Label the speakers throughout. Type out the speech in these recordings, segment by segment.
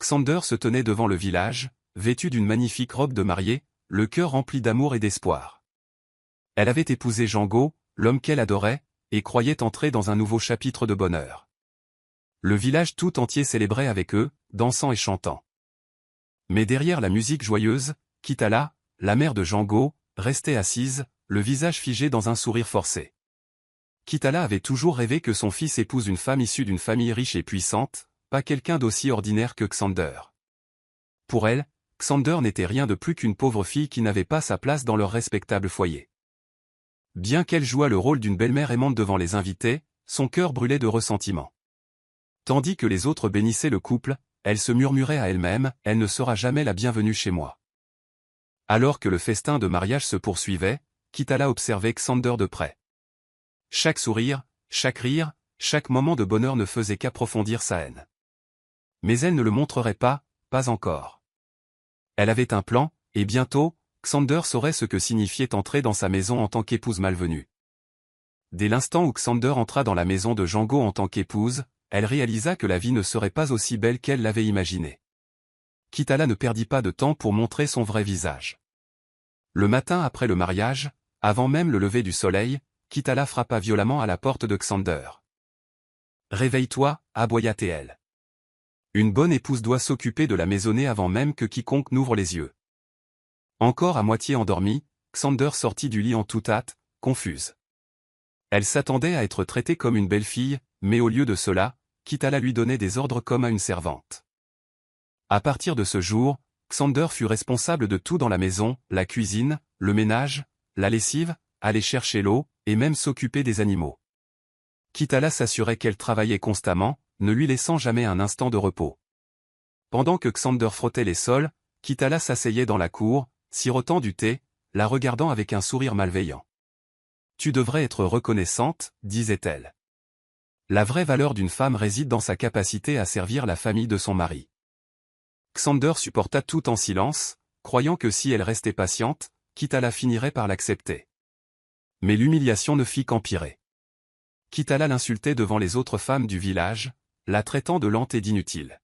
Speaker 1: Xander se tenait devant le village, vêtu d'une magnifique robe de mariée, le cœur rempli d'amour et d'espoir. Elle avait épousé Django, l'homme qu'elle adorait, et croyait entrer dans un nouveau chapitre de bonheur. Le village tout entier célébrait avec eux, dansant et chantant. Mais derrière la musique joyeuse, Kitala, la mère de Django, restait assise, le visage figé dans un sourire forcé. Kitala avait toujours rêvé que son fils épouse une femme issue d'une famille riche et puissante, pas quelqu'un d'aussi ordinaire que Xander. Pour elle, Xander n'était rien de plus qu'une pauvre fille qui n'avait pas sa place dans leur respectable foyer. Bien qu'elle jouât le rôle d'une belle-mère aimante devant les invités, son cœur brûlait de ressentiment. Tandis que les autres bénissaient le couple, elle se murmurait à elle-même, « Elle ne sera jamais la bienvenue chez moi ». Alors que le festin de mariage se poursuivait, Kitala observait Xander de près. Chaque sourire, chaque rire, chaque moment de bonheur ne faisait qu'approfondir sa haine. Mais elle ne le montrerait pas encore. Elle avait un plan, et bientôt, Xander saurait ce que signifiait entrer dans sa maison en tant qu'épouse malvenue. Dès l'instant où Xander entra dans la maison de Django en tant qu'épouse, elle réalisa que la vie ne serait pas aussi belle qu'elle l'avait imaginé. Kitala ne perdit pas de temps pour montrer son vrai visage. Le matin après le mariage, avant même le lever du soleil, Kitala frappa violemment à la porte de Xander. « Réveille-toi » aboya-t-elle. Une bonne épouse doit s'occuper de la maisonnée avant même que quiconque n'ouvre les yeux. Encore à moitié endormie, Xander sortit du lit en toute hâte, confuse. Elle s'attendait à être traitée comme une belle fille, mais au lieu de cela, Kitala lui donnait des ordres comme à une servante. À partir de ce jour, Xander fut responsable de tout dans la maison, la cuisine, le ménage, la lessive, aller chercher l'eau, et même s'occuper des animaux. Kitala s'assurait qu'elle travaillait constamment, ne lui laissant jamais un instant de repos. Pendant que Xander frottait les sols, Kitala s'asseyait dans la cour, sirotant du thé, la regardant avec un sourire malveillant. « Tu devrais être reconnaissante, disait-elle. La vraie valeur d'une femme réside dans sa capacité à servir la famille de son mari. » Xander supporta tout en silence, croyant que si elle restait patiente, Kitala finirait par l'accepter. Mais l'humiliation ne fit qu'empirer. Kitala l'insultait devant les autres femmes du village, la traitant de lente et d'inutile.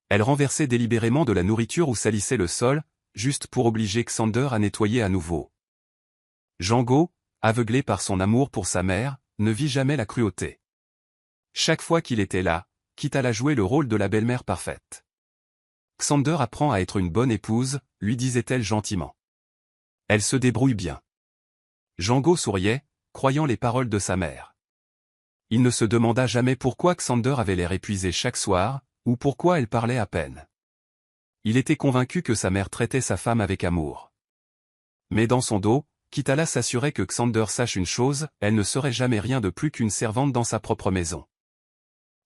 Speaker 1: Elle renversait délibérément de la nourriture ou salissait le sol, juste pour obliger Xander à nettoyer à nouveau. Django, aveuglé par son amour pour sa mère, ne vit jamais la cruauté. Chaque fois qu'il était là, Kitala jouait le rôle de la belle-mère parfaite. « Xander apprend à être une bonne épouse », lui disait-elle gentiment. « Elle se débrouille bien. » Django souriait, croyant les paroles de sa mère. Il ne se demanda jamais pourquoi Xander avait l'air épuisé chaque soir, ou pourquoi elle parlait à peine. Il était convaincu que sa mère traitait sa femme avec amour. Mais dans son dos, Kitala s'assurait que Xander sache une chose, elle ne serait jamais rien de plus qu'une servante dans sa propre maison.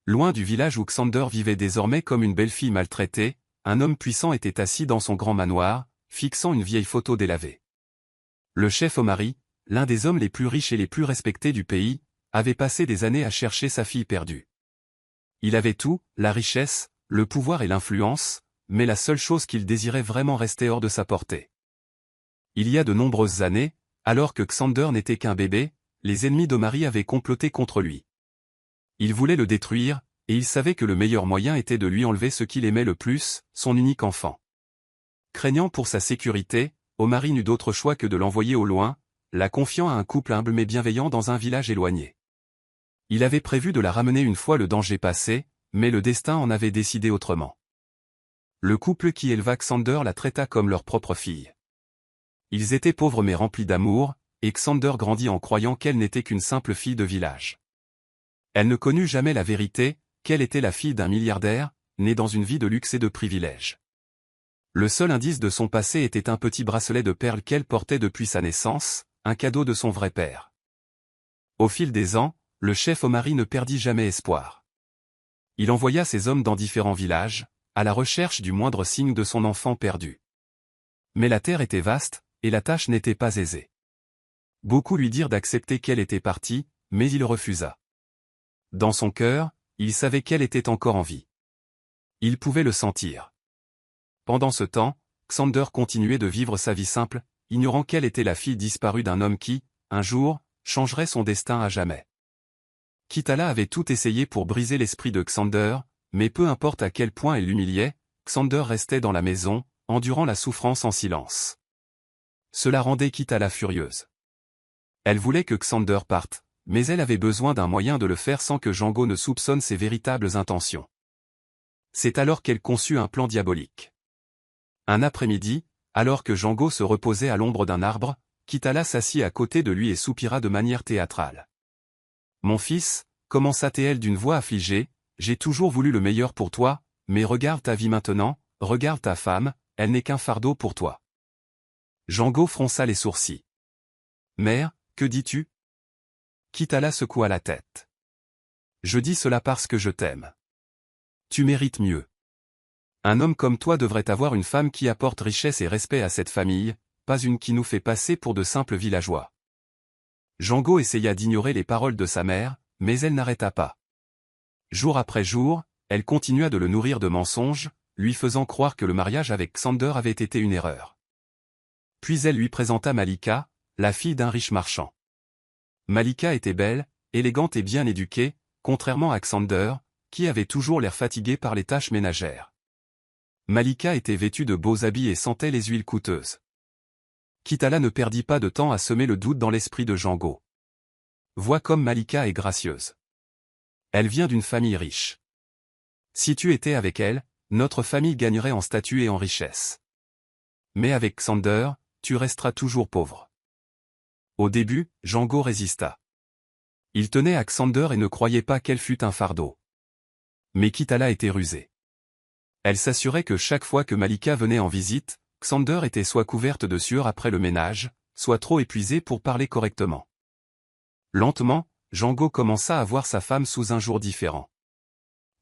Speaker 1: Loin du village où Xander vivait désormais comme une belle fille maltraitée, un homme puissant était assis dans son grand manoir, fixant une vieille photo délavée. Le chef Omari, l'un des hommes les plus riches et les plus respectés du pays, avait passé des années à chercher sa fille perdue. Il avait tout, la richesse, le pouvoir et l'influence, mais la seule chose qu'il désirait vraiment restait hors de sa portée. Il y a de nombreuses années, alors que Xander n'était qu'un bébé, les ennemis d'Omari avaient comploté contre lui. Ils voulaient le détruire, et il savait que le meilleur moyen était de lui enlever ce qu'il aimait le plus, son unique enfant. Craignant pour sa sécurité, Omari n'eut d'autre choix que de l'envoyer au loin, la confiant à un couple humble mais bienveillant dans un village éloigné. Il avait prévu de la ramener une fois le danger passé, mais le destin en avait décidé autrement. Le couple qui éleva Xander la traita comme leur propre fille. Ils étaient pauvres mais remplis d'amour, et Xander grandit en croyant qu'elle n'était qu'une simple fille de village. Elle ne connut jamais la vérité, qu'elle était la fille d'un milliardaire, né dans une vie de luxe et de privilèges. Le seul indice de son passé était un petit bracelet de perles qu'elle portait depuis sa naissance, un cadeau de son vrai père. Au fil des ans, le chef Omari ne perdit jamais espoir. Il envoya ses hommes dans différents villages, à la recherche du moindre signe de son enfant perdu. Mais la terre était vaste, et la tâche n'était pas aisée. Beaucoup lui dirent d'accepter qu'elle était partie, mais il refusa. Dans son cœur, il savait qu'elle était encore en vie. Il pouvait le sentir. Pendant ce temps, Xander continuait de vivre sa vie simple, ignorant qu'elle était la fille disparue d'un homme qui, un jour, changerait son destin à jamais. Kitala avait tout essayé pour briser l'esprit de Xander, mais peu importe à quel point elle l'humiliait, Xander restait dans la maison, endurant la souffrance en silence. Cela rendait Kitala furieuse. Elle voulait que Xander parte, mais elle avait besoin d'un moyen de le faire sans que Django ne soupçonne ses véritables intentions. C'est alors qu'elle conçut un plan diabolique. Un après-midi, alors que Django se reposait à l'ombre d'un arbre, Kitala s'assit à côté de lui et soupira de manière théâtrale. « Mon fils, commença-t-elle d'une voix affligée, j'ai toujours voulu le meilleur pour toi, mais regarde ta vie maintenant, regarde ta femme, elle n'est qu'un fardeau pour toi. » Django fronça les sourcils. « Mère, que dis-tu » Kitala secoua la tête. « Je dis cela parce que je t'aime. Tu mérites mieux. Un homme comme toi devrait avoir une femme qui apporte richesse et respect à cette famille, pas une qui nous fait passer pour de simples villageois. » Django essaya d'ignorer les paroles de sa mère, mais elle n'arrêta pas. Jour après jour, elle continua de le nourrir de mensonges, lui faisant croire que le mariage avec Xander avait été une erreur. Puis elle lui présenta Malika, la fille d'un riche marchand. Malika était belle, élégante et bien éduquée, contrairement à Xander, qui avait toujours l'air fatigué par les tâches ménagères. Malika était vêtue de beaux habits et sentait les huiles coûteuses. Kitala ne perdit pas de temps à semer le doute dans l'esprit de Django. Vois comme Malika est gracieuse. Elle vient d'une famille riche. Si tu étais avec elle, notre famille gagnerait en statut et en richesse. Mais avec Xander, tu resteras toujours pauvre. Au début, Django résista. Il tenait à Xander et ne croyait pas qu'elle fût un fardeau. Mais Kitala était rusée. Elle s'assurait que chaque fois que Malika venait en visite, Xander était soit couverte de sueur après le ménage, soit trop épuisé pour parler correctement. Lentement, Django commença à voir sa femme sous un jour différent.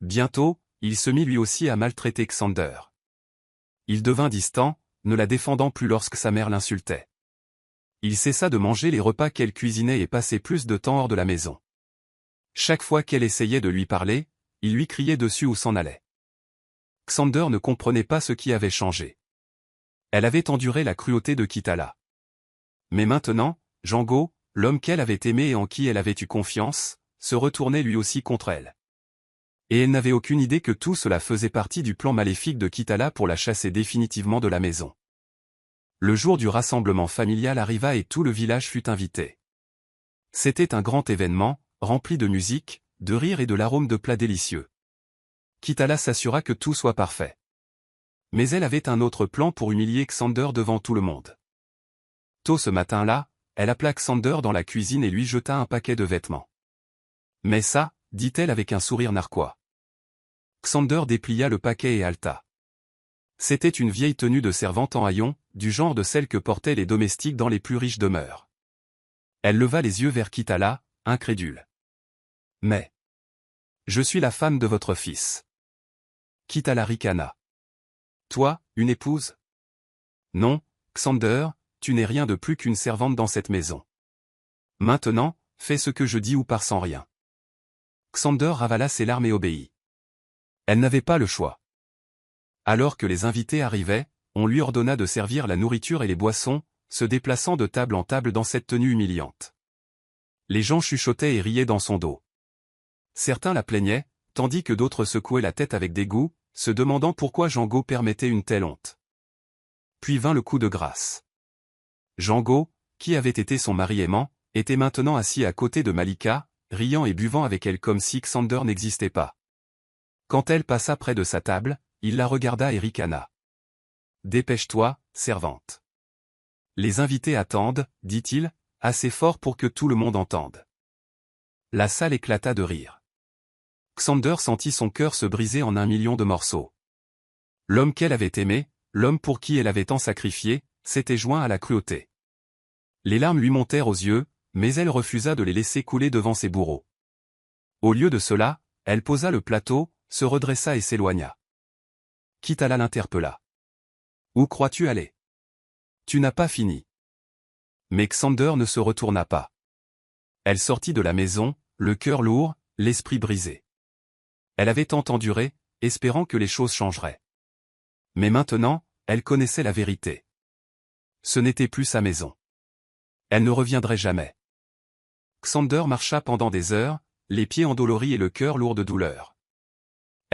Speaker 1: Bientôt, il se mit lui aussi à maltraiter Xander. Il devint distant, ne la défendant plus lorsque sa mère l'insultait. Il cessa de manger les repas qu'elle cuisinait et passait plus de temps hors de la maison. Chaque fois qu'elle essayait de lui parler, il lui criait dessus ou s'en allait. Xander ne comprenait pas ce qui avait changé. Elle avait enduré la cruauté de Kitala. Mais maintenant, Django, l'homme qu'elle avait aimé et en qui elle avait eu confiance, se retournait lui aussi contre elle. Et elle n'avait aucune idée que tout cela faisait partie du plan maléfique de Kitala pour la chasser définitivement de la maison. Le jour du rassemblement familial arriva et tout le village fut invité. C'était un grand événement, rempli de musique, de rires et de l'arôme de plats délicieux. Kitala s'assura que tout soit parfait. Mais elle avait un autre plan pour humilier Xander devant tout le monde. Tôt ce matin-là, elle appela Xander dans la cuisine et lui jeta un paquet de vêtements. « Mais ça » dit-elle avec un sourire narquois. Xander déplia le paquet et haleta. C'était une vieille tenue de servante en haillons, du genre de celle que portaient les domestiques dans les plus riches demeures. Elle leva les yeux vers Kitala, incrédule. « Mais je suis la femme de votre fils. » Kitala ricana. « Toi, une épouse ? Non, Xander, tu n'es rien de plus qu'une servante dans cette maison. Maintenant, fais ce que je dis ou pars sans rien. » Xander ravala ses larmes et obéit. Elle n'avait pas le choix. Alors que les invités arrivaient, on lui ordonna de servir la nourriture et les boissons, se déplaçant de table en table dans cette tenue humiliante. Les gens chuchotaient et riaient dans son dos. Certains la plaignaient, tandis que d'autres secouaient la tête avec dégoût, se demandant pourquoi Django permettait une telle honte. Puis vint le coup de grâce. Django, qui avait été son mari aimant, était maintenant assis à côté de Malika, riant et buvant avec elle comme si Xander n'existait pas. Quand elle passa près de sa table, il la regarda et ricana. « Dépêche-toi, servante. Les invités attendent, dit-il, assez fort pour que tout le monde entende. » La salle éclata de rire. Xander sentit son cœur se briser en 1 million de morceaux. L'homme qu'elle avait aimé, l'homme pour qui elle avait tant sacrifié, s'était joint à la cruauté. Les larmes lui montèrent aux yeux, mais elle refusa de les laisser couler devant ses bourreaux. Au lieu de cela, elle posa le plateau, se redressa et s'éloigna. Kitala l'interpella. « Où crois-tu aller ? Tu n'as pas fini. » Mais Xander ne se retourna pas. Elle sortit de la maison, le cœur lourd, l'esprit brisé. Elle avait tant enduré, espérant que les choses changeraient. Mais maintenant, elle connaissait la vérité. Ce n'était plus sa maison. Elle ne reviendrait jamais. Xander marcha pendant des heures, les pieds endoloris et le cœur lourd de douleur.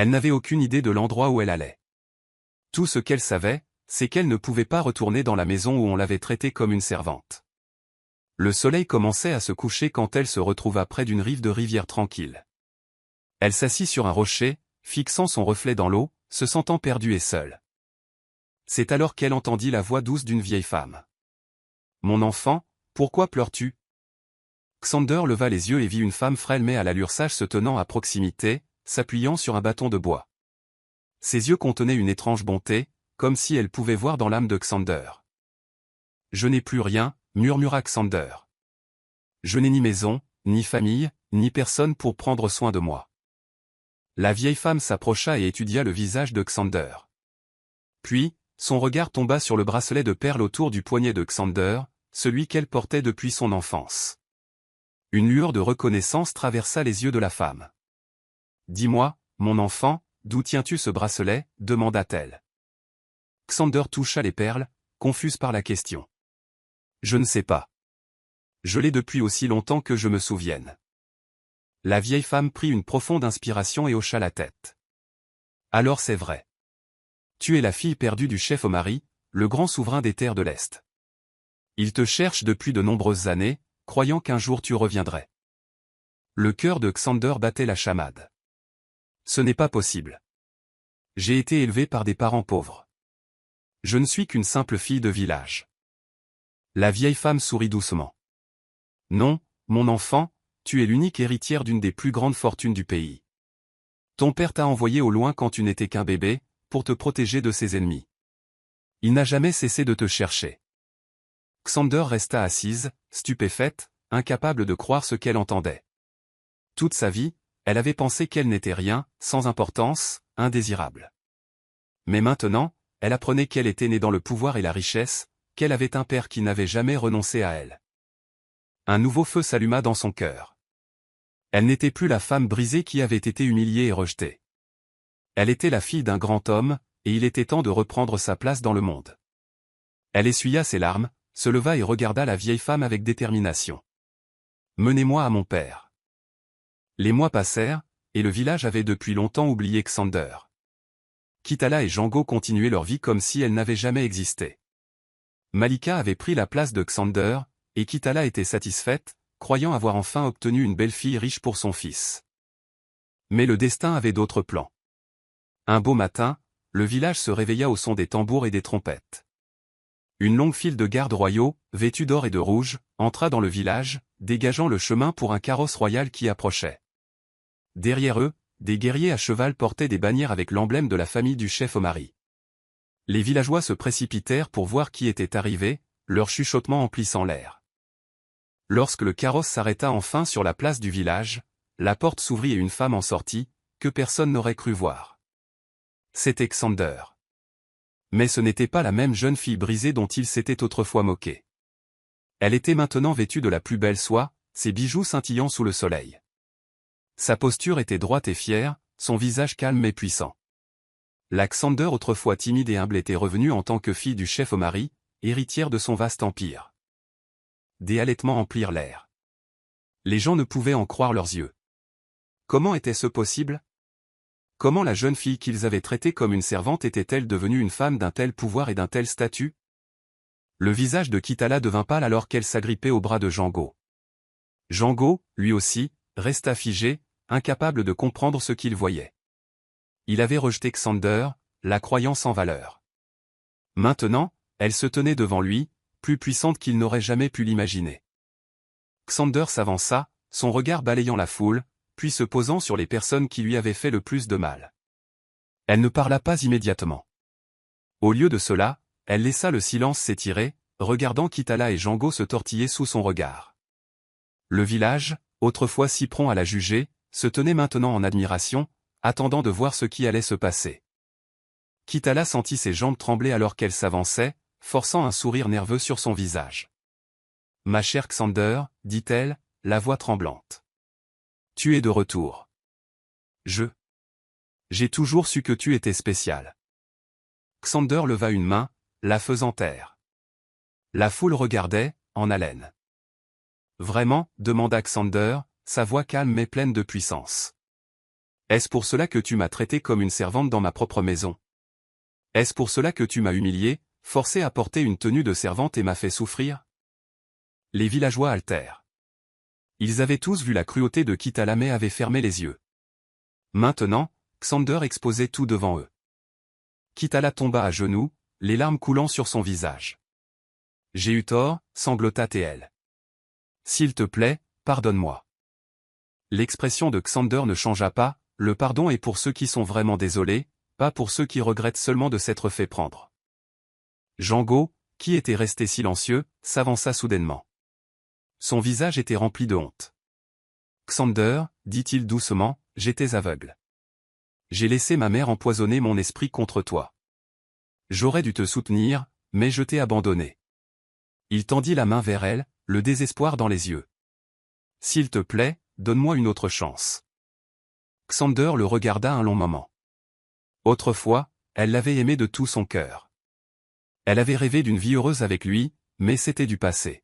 Speaker 1: Elle n'avait aucune idée de l'endroit où elle allait. Tout ce qu'elle savait, c'est qu'elle ne pouvait pas retourner dans la maison où on l'avait traitée comme une servante. Le soleil commençait à se coucher quand elle se retrouva près d'une rive de rivière tranquille. Elle s'assit sur un rocher, fixant son reflet dans l'eau, se sentant perdue et seule. C'est alors qu'elle entendit la voix douce d'une vieille femme. « Mon enfant, pourquoi pleures-tu » Xander leva les yeux et vit une femme frêle mais à l'allure sage se tenant à proximité, s'appuyant sur un bâton de bois. Ses yeux contenaient une étrange bonté, comme si elle pouvait voir dans l'âme de Xander. « Je n'ai plus rien, » murmura Xander. « Je n'ai ni maison, ni famille, ni personne pour prendre soin de moi. » La vieille femme s'approcha et étudia le visage de Xander. Puis, son regard tomba sur le bracelet de perles autour du poignet de Xander, celui qu'elle portait depuis son enfance. Une lueur de reconnaissance traversa les yeux de la femme. « Dis-moi, mon enfant, d'où tiens-tu ce bracelet » demanda-t-elle. Xander toucha les perles, confuse par la question. « Je ne sais pas. Je l'ai depuis aussi longtemps que je me souvienne. » La vieille femme prit une profonde inspiration et hocha la tête. « Alors c'est vrai. Tu es la fille perdue du chef Omari, le grand souverain des terres de l'Est. Il te cherche depuis de nombreuses années, croyant qu'un jour tu reviendrais. » Le cœur de Xander battait la chamade. « Ce n'est pas possible. J'ai été élevée par des parents pauvres. Je ne suis qu'une simple fille de village. » La vieille femme sourit doucement. « Non, mon enfant, tu es l'unique héritière d'une des plus grandes fortunes du pays. Ton père t'a envoyé au loin quand tu n'étais qu'un bébé, pour te protéger de ses ennemis. Il n'a jamais cessé de te chercher. » Xander resta assise, stupéfaite, incapable de croire ce qu'elle entendait. Toute sa vie, elle avait pensé qu'elle n'était rien, sans importance, indésirable. Mais maintenant, elle apprenait qu'elle était née dans le pouvoir et la richesse, qu'elle avait un père qui n'avait jamais renoncé à elle. Un nouveau feu s'alluma dans son cœur. Elle n'était plus la femme brisée qui avait été humiliée et rejetée. Elle était la fille d'un grand homme, et il était temps de reprendre sa place dans le monde. Elle essuya ses larmes, se leva et regarda la vieille femme avec détermination. « Menez-moi à mon père. » Les mois passèrent, et le village avait depuis longtemps oublié Xander. Kitala et Django continuaient leur vie comme si elle n'avait jamais existé. Malika avait pris la place de Xander, et Kitala était satisfaite, croyant avoir enfin obtenu une belle fille riche pour son fils. Mais le destin avait d'autres plans. Un beau matin, le village se réveilla au son des tambours et des trompettes. Une longue file de gardes royaux, vêtus d'or et de rouge, entra dans le village, dégageant le chemin pour un carrosse royal qui approchait. Derrière eux, des guerriers à cheval portaient des bannières avec l'emblème de la famille du chef Omari. Les villageois se précipitèrent pour voir qui était arrivé, leur chuchotement emplissant l'air. Lorsque le carrosse s'arrêta enfin sur la place du village, la porte s'ouvrit et une femme en sortit, que personne n'aurait cru voir. C'était Xander. Mais ce n'était pas la même jeune fille brisée dont il s'était autrefois moqué. Elle était maintenant vêtue de la plus belle soie, ses bijoux scintillant sous le soleil. Sa posture était droite et fière, son visage calme et puissant. La Xander autrefois timide et humble était revenue en tant que fille du chef Omari, héritière de son vaste empire. Des halètements emplirent l'air. Les gens ne pouvaient en croire leurs yeux. Comment était-ce possible? Comment la jeune fille qu'ils avaient traitée comme une servante était-elle devenue une femme d'un tel pouvoir et d'un tel statut? Le visage de Kitala devint pâle alors qu'elle s'agrippait au bras de Django. Django, lui aussi, resta figé, incapable de comprendre ce qu'il voyait. Il avait rejeté Xander, la croyant sans valeur. Maintenant, elle se tenait devant lui, plus puissante qu'il n'aurait jamais pu l'imaginer. Xander s'avança, son regard balayant la foule, puis se posant sur les personnes qui lui avaient fait le plus de mal. Elle ne parla pas immédiatement. Au lieu de cela, elle laissa le silence s'étirer, regardant Kitala et Django se tortiller sous son regard. Le village, autrefois si prompt à la juger, se tenait maintenant en admiration, attendant de voir ce qui allait se passer. Kitala sentit ses jambes trembler alors qu'elle s'avançait, forçant un sourire nerveux sur son visage. « Ma chère Xander, dit-elle, la voix tremblante. Tu es de retour. J'ai toujours su que tu étais spécial. » Xander leva une main, la faisant taire. La foule regardait, en haleine. « Vraiment » demanda Xander, sa voix calme mais pleine de puissance. Est-ce pour cela que tu m'as traité comme une servante dans ma propre maison? Est-ce pour cela que tu m'as humilié, forcé à porter une tenue de servante et m'as fait souffrir? Les villageois altèrent. Ils avaient tous vu la cruauté de Kitala mais avaient fermé les yeux. Maintenant, Xander exposait tout devant eux. Kitala tomba à genoux, les larmes coulant sur son visage. « J'ai eu tort, sanglota-t-elle. S'il te plaît, pardonne-moi. » L'expression de Xander ne changea pas, le pardon est pour ceux qui sont vraiment désolés, pas pour ceux qui regrettent seulement de s'être fait prendre. Jango, qui était resté silencieux, s'avança soudainement. Son visage était rempli de honte. « Xander, dit-il doucement, j'étais aveugle. J'ai laissé ma mère empoisonner mon esprit contre toi. J'aurais dû te soutenir, mais je t'ai abandonné. » Il tendit la main vers elle, le désespoir dans les yeux. « S'il te plaît, donne-moi une autre chance. » Xander le regarda un long moment. Autrefois, elle l'avait aimé de tout son cœur. Elle avait rêvé d'une vie heureuse avec lui, mais c'était du passé.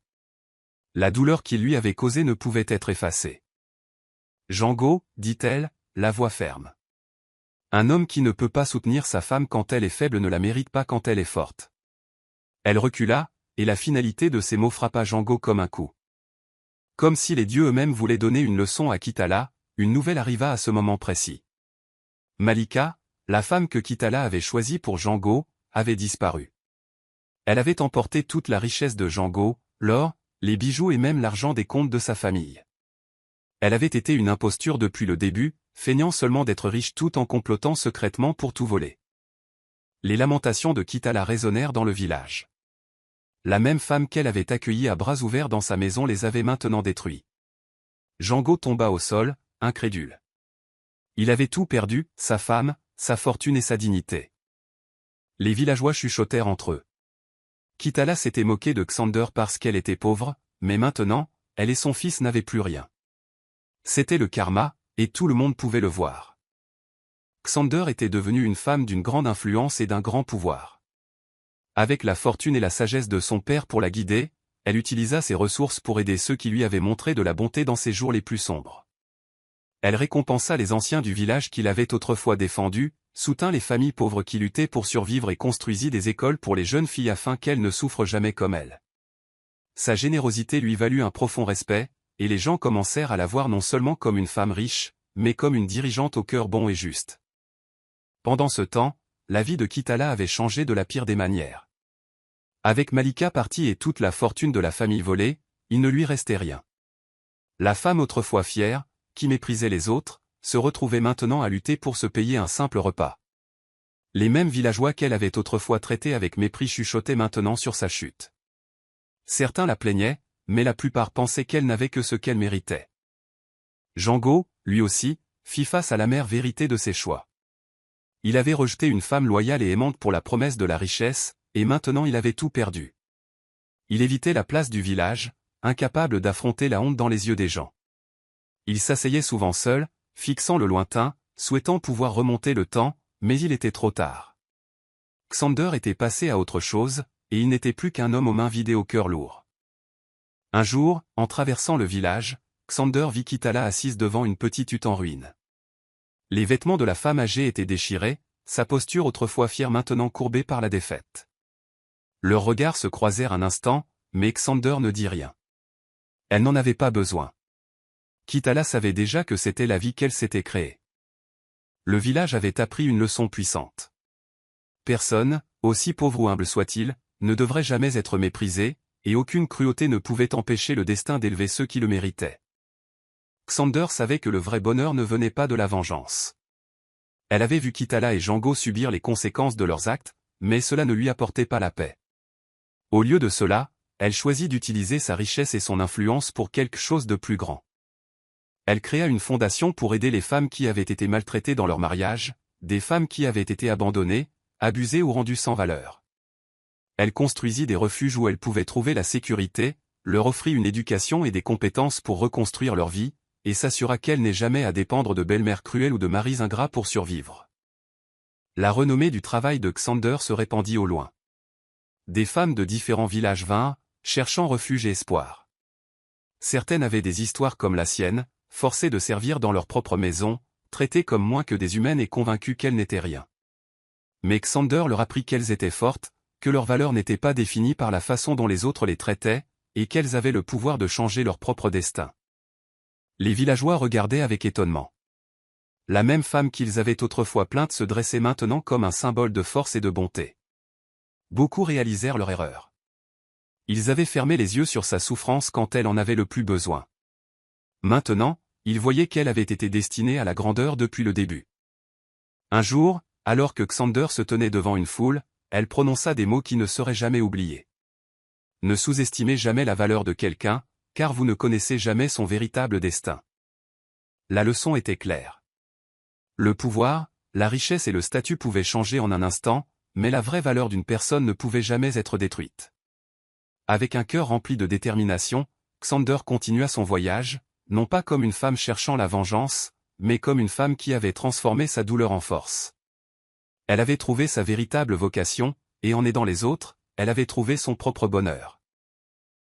Speaker 1: La douleur qu'il lui avait causée ne pouvait être effacée. « Jango, dit-elle, la voix ferme. Un homme qui ne peut pas soutenir sa femme quand elle est faible ne la mérite pas quand elle est forte. » Elle recula, et la finalité de ces mots frappa Jango comme un coup. Comme si les dieux eux-mêmes voulaient donner une leçon à Kitala, une nouvelle arriva à ce moment précis. Malika, la femme que Kitala avait choisie pour Jango, avait disparu. Elle avait emporté toute la richesse de Jango, l'or, les bijoux et même l'argent des comptes de sa famille. Elle avait été une imposture depuis le début, feignant seulement d'être riche tout en complotant secrètement pour tout voler. Les lamentations de Kitala résonnèrent dans le village. La même femme qu'elle avait accueillie à bras ouverts dans sa maison les avait maintenant détruits. Jango tomba au sol, incrédule. Il avait tout perdu, sa femme, sa fortune et sa dignité. Les villageois chuchotèrent entre eux. Kitala s'était moquée de Xander parce qu'elle était pauvre, mais maintenant, elle et son fils n'avaient plus rien. C'était le karma, et tout le monde pouvait le voir. Xander était devenue une femme d'une grande influence et d'un grand pouvoir. Avec la fortune et la sagesse de son père pour la guider, elle utilisa ses ressources pour aider ceux qui lui avaient montré de la bonté dans ses jours les plus sombres. Elle récompensa les anciens du village qui l'avaient autrefois défendu, soutint les familles pauvres qui luttaient pour survivre et construisit des écoles pour les jeunes filles afin qu'elles ne souffrent jamais comme elle. Sa générosité lui valut un profond respect, et les gens commencèrent à la voir non seulement comme une femme riche, mais comme une dirigeante au cœur bon et juste. Pendant ce temps, la vie de Kitala avait changé de la pire des manières. Avec Malika partie et toute la fortune de la famille volée, il ne lui restait rien. La femme autrefois fière, qui méprisait les autres, se retrouvait maintenant à lutter pour se payer un simple repas. Les mêmes villageois qu'elle avait autrefois traités avec mépris chuchotaient maintenant sur sa chute. Certains la plaignaient, mais la plupart pensaient qu'elle n'avait que ce qu'elle méritait. Jango, lui aussi, fit face à l'amère vérité de ses choix. Il avait rejeté une femme loyale et aimante pour la promesse de la richesse, et maintenant il avait tout perdu. Il évitait la place du village, incapable d'affronter la honte dans les yeux des gens. Il s'asseyait souvent seul, fixant le lointain, souhaitant pouvoir remonter le temps, mais il était trop tard. Xander était passé à autre chose, et il n'était plus qu'un homme aux mains vidées au cœur lourd. Un jour, en traversant le village, Xander vit Kitala assise devant une petite hutte en ruine. Les vêtements de la femme âgée étaient déchirés, sa posture autrefois fière maintenant courbée par la défaite. Leurs regards se croisèrent un instant, mais Xander ne dit rien. Elle n'en avait pas besoin. Kitala savait déjà que c'était la vie qu'elle s'était créée. Le village avait appris une leçon puissante. Personne, aussi pauvre ou humble soit-il, ne devrait jamais être méprisé, et aucune cruauté ne pouvait empêcher le destin d'élever ceux qui le méritaient. Xander savait que le vrai bonheur ne venait pas de la vengeance. Elle avait vu Kitala et Jango subir les conséquences de leurs actes, mais cela ne lui apportait pas la paix. Au lieu de cela, elle choisit d'utiliser sa richesse et son influence pour quelque chose de plus grand. Elle créa une fondation pour aider les femmes qui avaient été maltraitées dans leur mariage, des femmes qui avaient été abandonnées, abusées ou rendues sans valeur. Elle construisit des refuges où elles pouvaient trouver la sécurité, leur offrit une éducation et des compétences pour reconstruire leur vie, et s'assura qu'elles n'aient jamais à dépendre de belles-mères cruelles ou de maris ingrats pour survivre. La renommée du travail de Xander se répandit au loin. Des femmes de différents villages vinrent, cherchant refuge et espoir. Certaines avaient des histoires comme la sienne, forcées de servir dans leur propre maison, traitées comme moins que des humaines et convaincues qu'elles n'étaient rien. Mais Xander leur apprit qu'elles étaient fortes, que leur valeur n'était pas définie par la façon dont les autres les traitaient, et qu'elles avaient le pouvoir de changer leur propre destin. Les villageois regardaient avec étonnement. La même femme qu'ils avaient autrefois plainte se dressait maintenant comme un symbole de force et de bonté. Beaucoup réalisèrent leur erreur. Ils avaient fermé les yeux sur sa souffrance quand elle en avait le plus besoin. Maintenant, ils voyaient qu'elle avait été destinée à la grandeur depuis le début. Un jour, alors que Xander se tenait devant une foule, elle prononça des mots qui ne seraient jamais oubliés. Ne sous-estimez jamais la valeur de quelqu'un, car vous ne connaissez jamais son véritable destin. La leçon était claire. Le pouvoir, la richesse et le statut pouvaient changer en un instant, mais la vraie valeur d'une personne ne pouvait jamais être détruite. Avec un cœur rempli de détermination, Xander continua son voyage, non pas comme une femme cherchant la vengeance, mais comme une femme qui avait transformé sa douleur en force. Elle avait trouvé sa véritable vocation, et en aidant les autres, elle avait trouvé son propre bonheur.